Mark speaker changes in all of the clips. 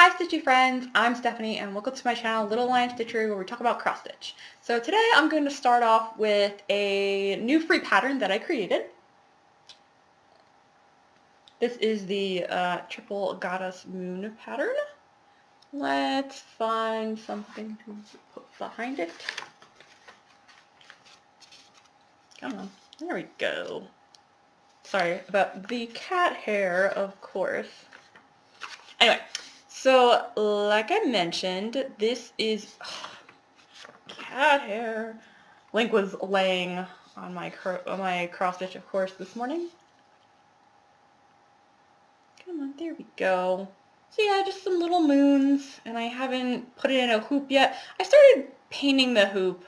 Speaker 1: Hi Stitchy friends, I'm Stephanie and welcome to my channel Little Lion Stitchery where we talk about cross stitch. So today I'm going to start off with a new free pattern that I created. This is the Triple Goddess Moon pattern. Let's find something to put behind it. Come on, there we go. Sorry about the cat hair, of course. Anyway. So, like I mentioned, this is cat hair. Link was laying on my cross stitch, of course, this morning. Come on, there we go. So yeah, just some little moons, and I haven't put it in a hoop yet. I started painting the hoop.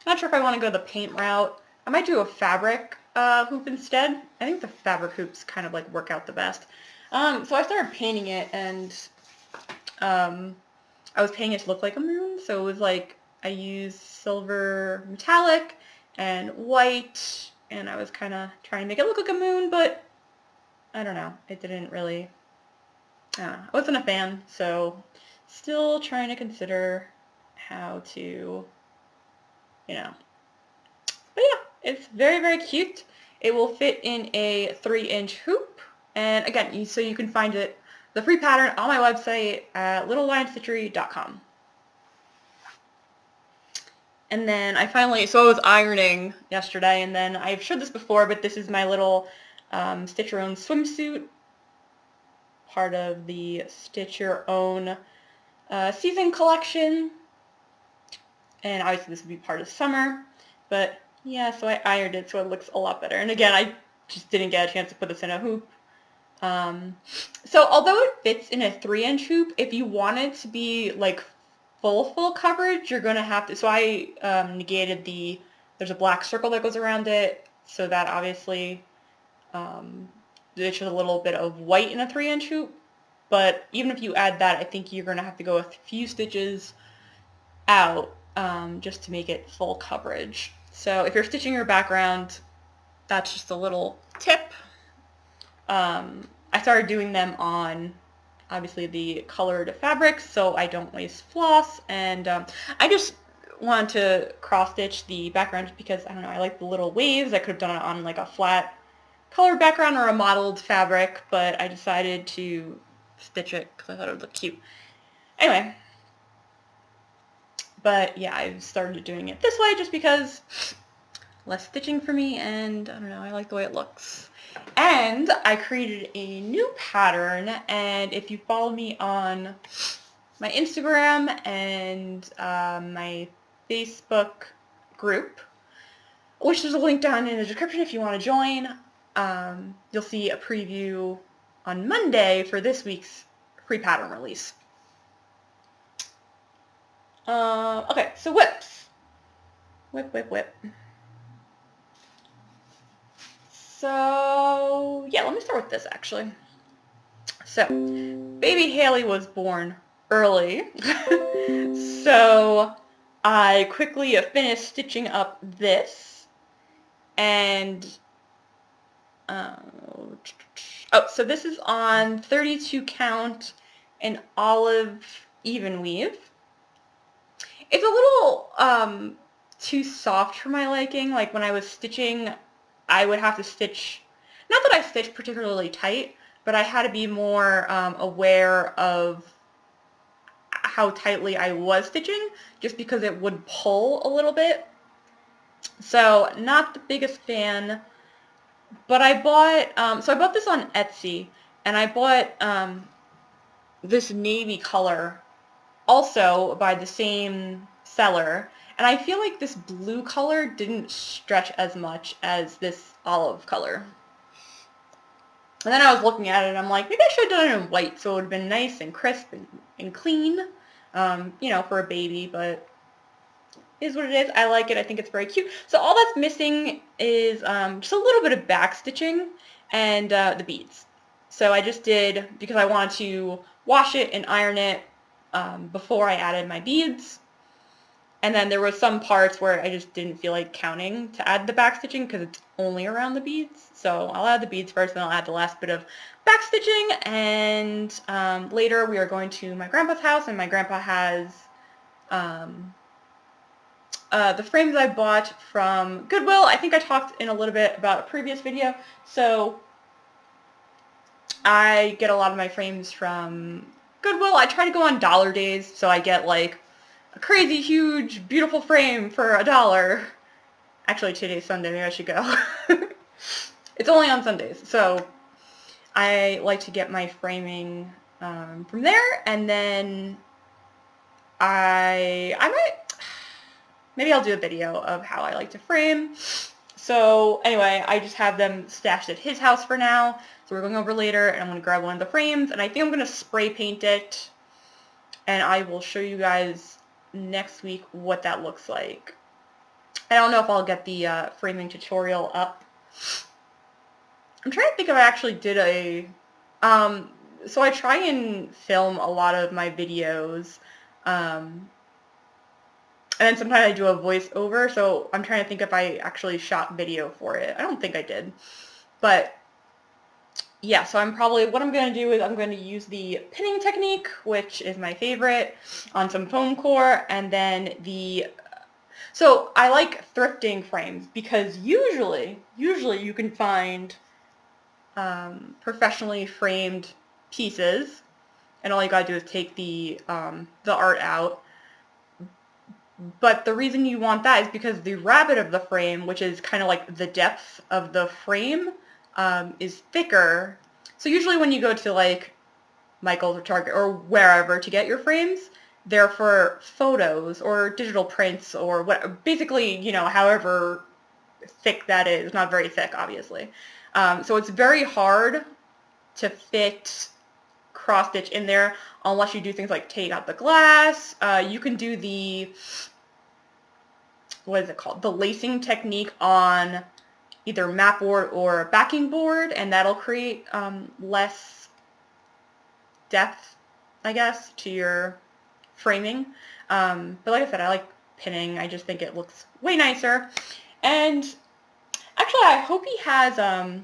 Speaker 1: Not sure if I want to go the paint route. I might do a fabric hoop instead. I think the fabric hoops kind of like work out the best. So I started painting it, and I was painting it to look like a moon, so it was like I used silver metallic and white, and I was kind of trying to make it look like a moon, but I don't know, it didn't really, I wasn't a fan, so still trying to consider how to, but yeah, it's very, very cute. It will fit in a 3-inch hoop, and again, so you can find it, the free pattern, on my website at littlelionstitchery.com. And then I was ironing yesterday, and then I've showed this before, but this is my little Stitch Your Own swimsuit, part of the Stitch Your Own season collection. And obviously this would be part of summer, but yeah, so I ironed it so it looks a lot better. And again, I just didn't get a chance to put this in a hoop. So although it fits in a 3-inch hoop, if you want it to be like full coverage, you're going to have to, so I negated there's a black circle that goes around it, so that obviously there's just a little bit of white in a 3-inch hoop, but even if you add that, I think you're going to have to go a few stitches out just to make it full coverage. So if you're stitching your background, that's just a little tip. I started doing them on obviously the colored fabrics so I don't waste floss, and I just want to cross stitch the background because I don't know, I like the little waves. I could have done it on like a flat colored background or a mottled fabric, but I decided to stitch it because I thought it would look cute. Anyway, but yeah, I've started doing it this way just because less stitching for me, and I don't know, I like the way it looks. And I created a new pattern, and if you follow me on my Instagram and my Facebook group, which there's a link down in the description if you want to join, you'll see a preview on Monday for this week's free pattern release. Okay, so whips. Whip. So, yeah, let me start with this, actually. So, baby Hailey was born early, so I quickly finished stitching up this, and, so this is on 32 count and olive even weave. It's a little, too soft for my liking. Like, when I was stitching, I would have to stitch, not that I stitched particularly tight, but I had to be more aware of how tightly I was stitching, just because it would pull a little bit. So not the biggest fan, but I bought, so I bought this on Etsy, and I bought this navy color also by the same seller. And I feel like this blue color didn't stretch as much as this olive color. And then I was looking at it and I'm like, maybe I should have done it in white so it would have been nice and crisp and clean, for a baby, but it is what it is. I like it. I think it's very cute. So all that's missing is just a little bit of back stitching and the beads. So I just did, because I wanted to wash it and iron it before I added my beads. And then there was some parts where I just didn't feel like counting to add the backstitching because it's only around the beads. So I'll add the beads first, then I'll add the last bit of backstitching. And later we are going to my grandpa's house, and my grandpa has the frames I bought from Goodwill. I think I talked in a little bit about a previous video. So I get a lot of my frames from Goodwill. I try to go on dollar days, so I get like a crazy, huge, beautiful frame for $1. Actually, today's Sunday. Maybe I should go. It's only on Sundays, so I like to get my framing from there, and then I might, maybe I'll do a video of how I like to frame. So anyway, I just have them stashed at his house for now. So we're going over later, and I'm going to grab one of the frames, and I think I'm going to spray paint it, and I will show you guys next week what that looks like. I don't know if I'll get the framing tutorial up. I'm trying to think if I actually did a... so I try and film a lot of my videos, and then sometimes I do a voiceover, so I'm trying to think if I actually shot video for it. I don't think I did. But yeah, so what I'm going to do is I'm going to use the pinning technique, which is my favorite, on some foam core, and then so I like thrifting frames because usually you can find professionally framed pieces, and all you gotta do is take the art out. But the reason you want that is because the rabbet of the frame, which is kind of like the depth of the frame, is thicker. So usually when you go to like Michael's or Target or wherever to get your frames, they're for photos or digital prints or what, basically, you know, however thick that is. Not very thick, obviously. So it's very hard to fit cross stitch in there unless you do things like take out the glass. You can do the, what is it called? The lacing technique on either mat board or backing board, and that'll create less depth, I guess, to your framing. But like I said, I like pinning. I just think it looks way nicer. And actually, I hope he has,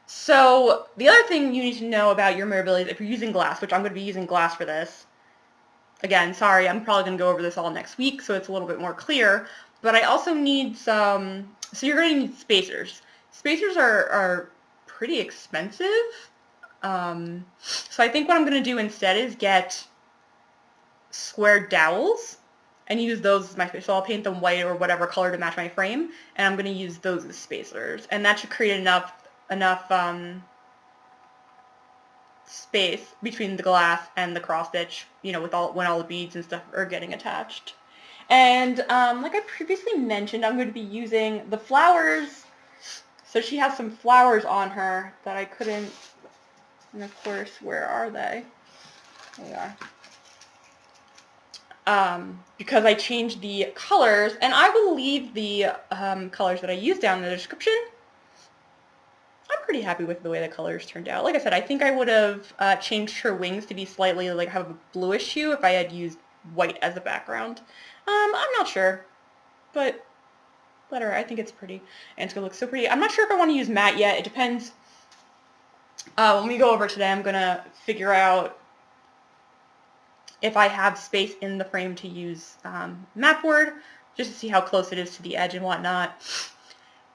Speaker 1: so the other thing you need to know about your mirability is if you're using glass, which I'm going to be using glass for this. Again, sorry, I'm probably going to go over this all next week, so it's a little bit more clear. But I also need some, so you're going to need spacers. Spacers are pretty expensive. So I think what I'm going to do instead is get square dowels and use those as my space. So I'll paint them white or whatever color to match my frame, and I'm going to use those as spacers. And that should create enough space between the glass and the cross stitch, you know, when all the beads and stuff are getting attached. And like I previously mentioned, I'm going to be using the flowers. So she has some flowers on her that I couldn't, and of course, where are they? There they are. Because I changed the colors, and I will leave the colors that I used down in the description. I'm pretty happy with the way the colors turned out. Like I said, I think I would have changed her wings to be slightly like have a bluish hue if I had used white as a background. I'm not sure, but let her. I think it's pretty, and it's gonna look so pretty. I'm not sure if I want to use matte yet. It depends. When we go over today, I'm gonna figure out if I have space in the frame to use mat board, just to see how close it is to the edge and whatnot.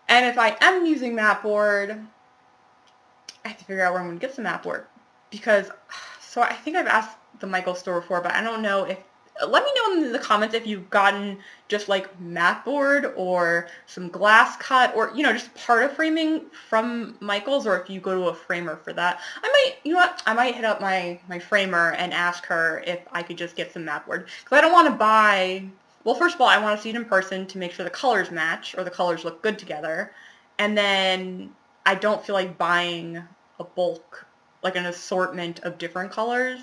Speaker 1: And if I am using mat board, I have to figure out where I'm going to get some mat board. Because, so I think I've asked the Michael store before, but I don't know if, let me know in the comments if you've gotten just like mat board or some glass cut or, you know, just part of framing from Michael's, or if you go to a framer for that. I might, you know what, I might hit up my framer and ask her if I could just get some mat board. Because I don't want to buy, well, first of all, I want to see it in person to make sure the colors match or the colors look good together. And then I don't feel like buying a bulk, like an assortment of different colors.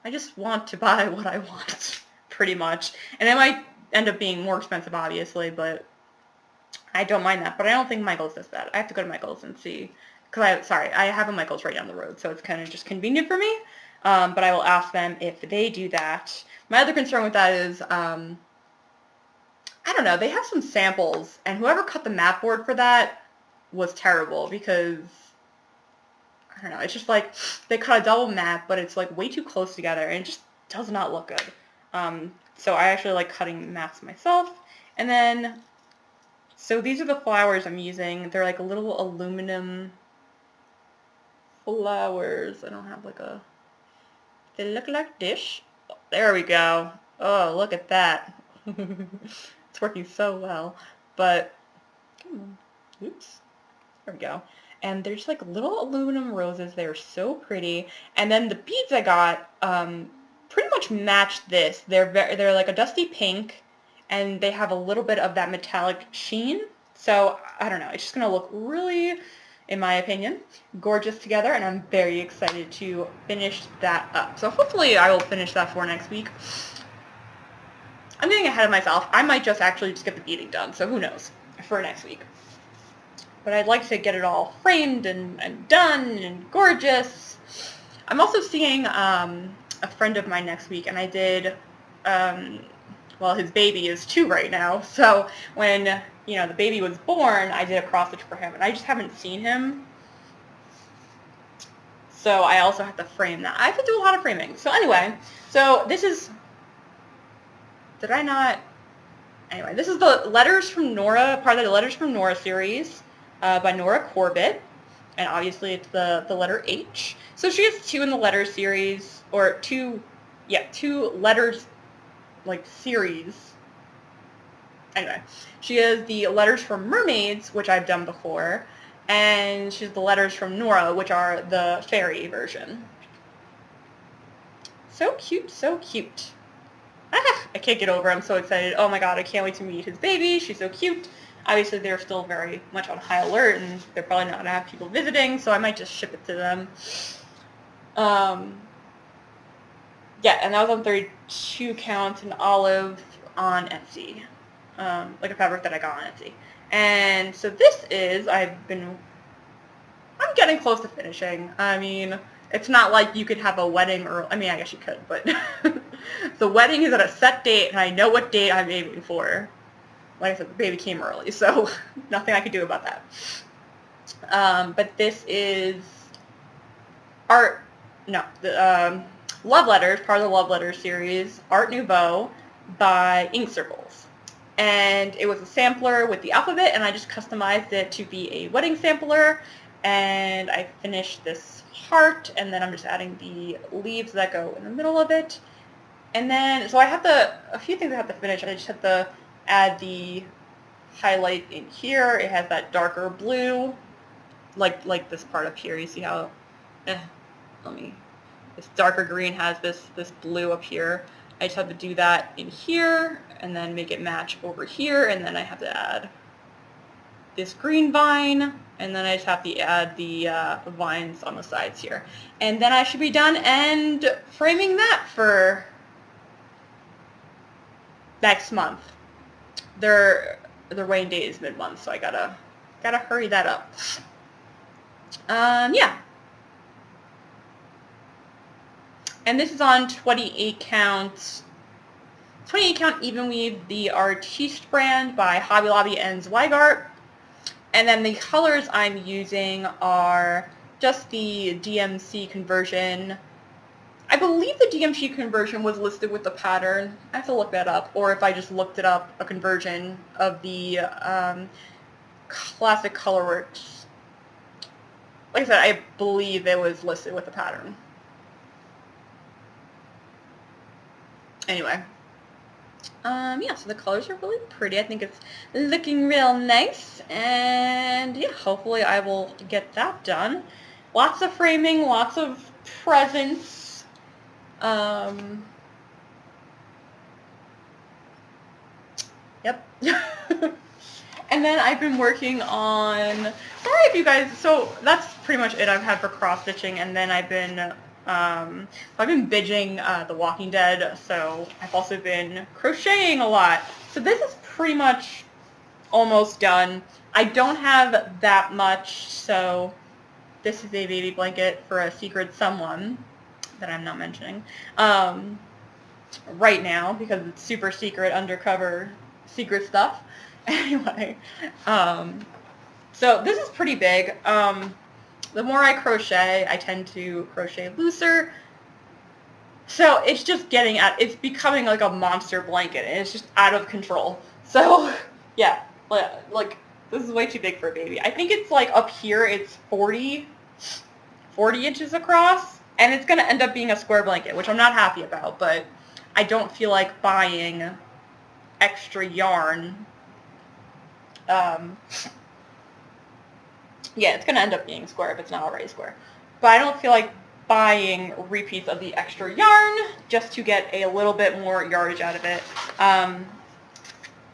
Speaker 1: I just want to buy what I want, pretty much. And it might end up being more expensive, obviously, but I don't mind that. But I don't think Michael's does that. I have to go to Michael's and see. Because I have a Michael's right down the road, so it's kind of just convenient for me. But I will ask them if they do that. My other concern with that is I don't know, they have some samples, and whoever cut the mat board for that was terrible because, I don't know, it's just like they cut a double mat, but it's like way too close together, and it just does not look good. So I actually like cutting mats myself. And then, so these are the flowers I'm using. They're like little aluminum flowers. I don't have like a, they look like this. There we go. Oh, look at that. It's working so well. But, oops, there we go. And they're just like little aluminum roses. They're so pretty. And then the beads I got pretty much match this. They're like a dusty pink, and they have a little bit of that metallic sheen. So I don't know. It's just gonna look really, in my opinion, gorgeous together, and I'm very excited to finish that up. So hopefully I will finish that for next week. I'm getting ahead of myself. I might just actually just get the beading done. So who knows for next week. But I'd like to get it all framed and done and gorgeous. I'm also seeing a friend of mine next week, and I did, well, his baby is 2 right now, so when, you know, the baby was born, I did a cross stitch for him, and I just haven't seen him, so I also have to frame that. I have to do a lot of framing. So anyway, so this is, did I not, anyway, this is the Letters from Nora, part of the Letters from Nora series. By Nora Corbett, and obviously it's the letter H. So she has 2 in the letter series, or 2 letters, like, series. Anyway, she has the Letters from Mermaids, which I've done before, and she has the Letters from Nora, which are the fairy version. So cute, so cute. Ah, I can't get over it. I'm so excited. Oh my god, I can't wait to meet his baby. She's so cute. Obviously, they're still very much on high alert, and they're probably not going to have people visiting, so I might just ship it to them. Yeah, and that was on 32 count in olive on Etsy, like a fabric that I got on Etsy. And so this is, I'm getting close to finishing. I mean, it's not like you could have a wedding, or, I mean, I guess you could, but the wedding is at a set date, and I know what date I'm aiming for. Like I said, the baby came early, so nothing I could do about that. But this is Love Letters, part of the Love Letters series, Art Nouveau by Ink Circles. And it was a sampler with the alphabet, and I just customized it to be a wedding sampler. And I finished this heart, and then I'm just adding the leaves that go in the middle of it. And then, so I have a few things I have to finish. I just have to add the highlight in here. It has that darker blue, like this part up here. You see how, this darker green has this blue up here. I just have to do that in here, and then make it match over here, and then I have to add this green vine, and then I just have to add the vines on the sides here. And then I should be done and framing that for next month. Their rain date is mid-month, so I gotta hurry that up. Yeah. And this is on 28 count even weave, the Artiste brand by Hobby Lobby and Zweigart. And then the colors I'm using are just the DMC conversion. I believe the DMC conversion was listed with the pattern. I have to look that up. Or if I just looked it up, a conversion of the Classic Colorworks. Like I said, I believe it was listed with the pattern. Anyway. Yeah, so the colors are really pretty. I think it's looking real nice. And yeah, hopefully I will get that done. Lots of framing, lots of presents. Yep. And then I've been working on, sorry if you guys, so that's pretty much it I've had for cross stitching, and then I've been binging The Walking Dead, so I've also been crocheting a lot. So this is pretty much almost done. I don't have that much, so this is a baby blanket for a secret someone that I'm not mentioning right now because it's super secret undercover secret stuff. Anyway, so this is pretty big. The more I crochet, I tend to crochet looser. So it's just it's becoming like a monster blanket, and it's just out of control. So yeah, like this is way too big for a baby. I think it's like up here, it's 40 inches across, and it's going to end up being a square blanket, which I'm not happy about, but I don't feel like buying extra yarn. Yeah, it's going to end up being square if it's not already square. But I don't feel like buying repeats of the extra yarn just to get a little bit more yardage out of it.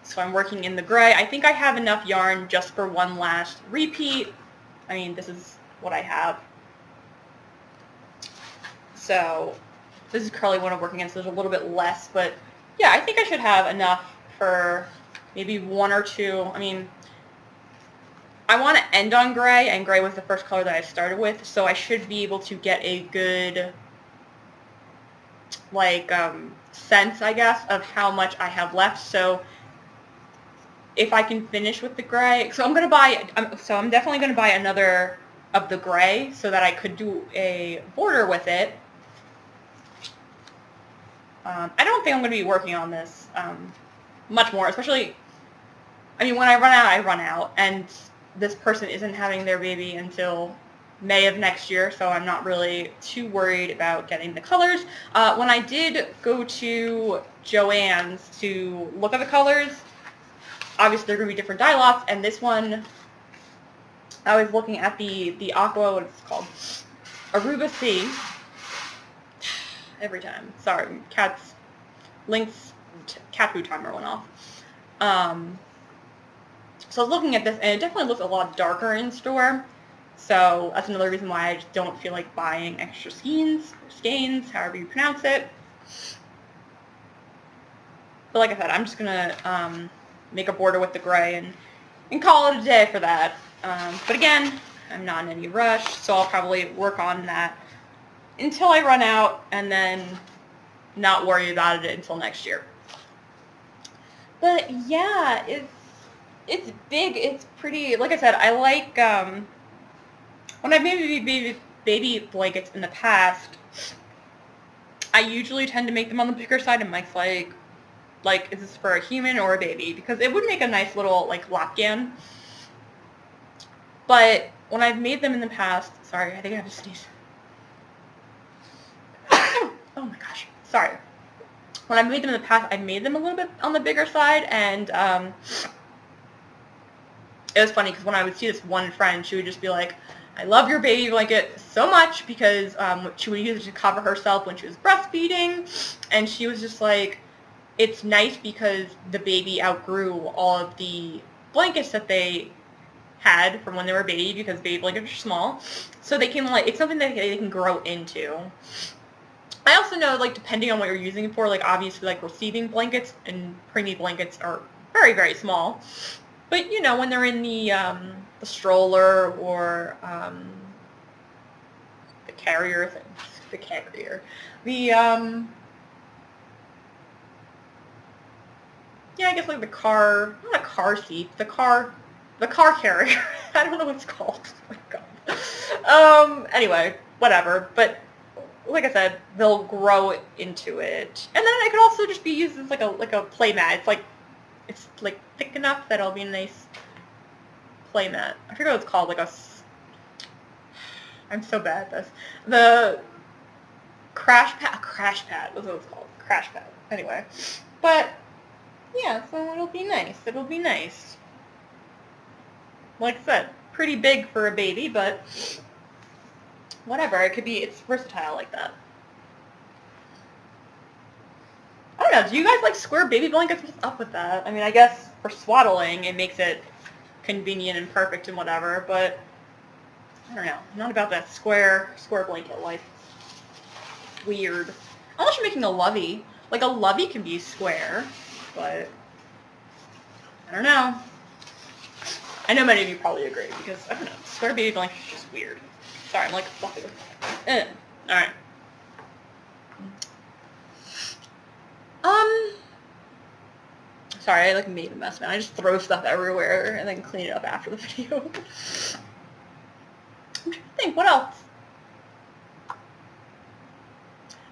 Speaker 1: So I'm working in the gray. I think I have enough yarn just for one last repeat. I mean, this is what I have. So this is curly one I'm working in, so there's a little bit less. But yeah, I think I should have enough for maybe one or two. I mean, I want to end on gray, and gray was the first color that I started with, so I should be able to get a good, like, sense, I guess, of how much I have left. So if I can finish with the gray, so I'm definitely going to buy another of the gray so that I could do a border with it. I don't think I'm going to be working on this much more, especially, I mean, when I run out, and this person isn't having their baby until May of next year, so I'm not really too worried about getting the colors. When I did go to Joann's to look at the colors, obviously they're going to be different dye lots, and this one, I was looking at the aqua, what it's called, Aruba Sea. Every time. Sorry, cat food timer went off. So I was looking at this, and it definitely looks a lot darker in store. So that's another reason why I just don't feel like buying extra skeins, however you pronounce it. But like I said, I'm just gonna make a border with the gray and call it a day for that. But again, I'm not in any rush, so I'll probably work on that until I run out, and then not worry about it until next year. But yeah, it's big, it's pretty, like I said, I like, when I've made baby blankets in the past, I usually tend to make them on the bigger side, and Mike's like, is this for a human or a baby? Because it would make a nice little, like, lopgan. But when I've made them in the past, sorry, I think I have to sneeze. Oh my gosh, sorry. When I made them in the past, I made them a little bit on the bigger side, and it was funny because when I would see this one friend, she would just be like, I love your baby blanket so much, because she would use it to cover herself when she was breastfeeding, and she was just like, it's nice because the baby outgrew all of the blankets that they had from when they were a baby, because baby blankets are small, so they can, like, it's something that they can grow into. I also know, like, depending on what you're using it for, like, obviously, like, receiving blankets and preemie blankets are very, very small. But, you know, when they're in the stroller or the carrier thing, yeah, I guess, like, the car, not a car seat, the car carrier. I don't know what it's called. Oh my god. Anyway, whatever. But like I said, they'll grow into it, and then it could also just be used as like a play mat. It's like thick enough that it'll be a nice play mat. I forget what it's called. I'm so bad at this. The crash pad was what it's called. Crash pad. Anyway, but yeah, so it'll be nice. It'll be nice. Like I said, pretty big for a baby, but whatever. It's versatile like that. I don't know. Do you guys like square baby blankets? What's up with that? I mean, I guess for swaddling, it makes it convenient and perfect and whatever, but I don't know. I'm not about that square blanket life. Weird. Unless you're making a lovey. Like, a lovey can be square, but I don't know. I know many of you probably agree, because, I don't know, square baby blanket is just weird. Sorry, I'm like fluffy. Alright. Sorry, I like made a mess, man. I just throw stuff everywhere and then clean it up after the video. I'm trying to think, what else?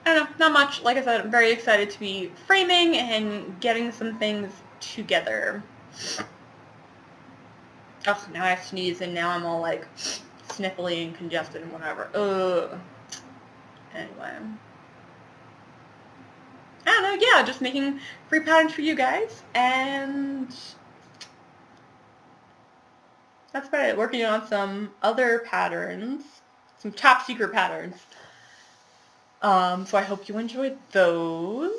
Speaker 1: I don't know, not much. Like I said, I'm very excited to be framing and getting some things together. Oh, now I sneeze and now I'm all like sniffly and congested and whatever. Ugh. Anyway. I don't know, yeah, just making free patterns for you guys, and that's about it. Working on some other patterns, some top secret patterns. So I hope you enjoyed those.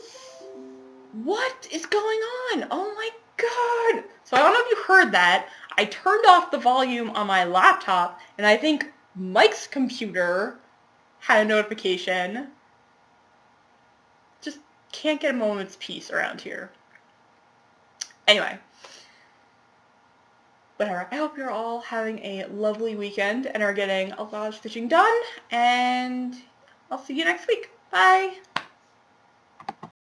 Speaker 1: What is going on? Oh my god! So I don't know if you heard that. I turned off the volume on my laptop, and I think Mike's computer had a notification. Just can't get a moment's peace around here. Anyway. Whatever. I hope you're all having a lovely weekend and are getting a lot of stitching done, and I'll see you next week. Bye!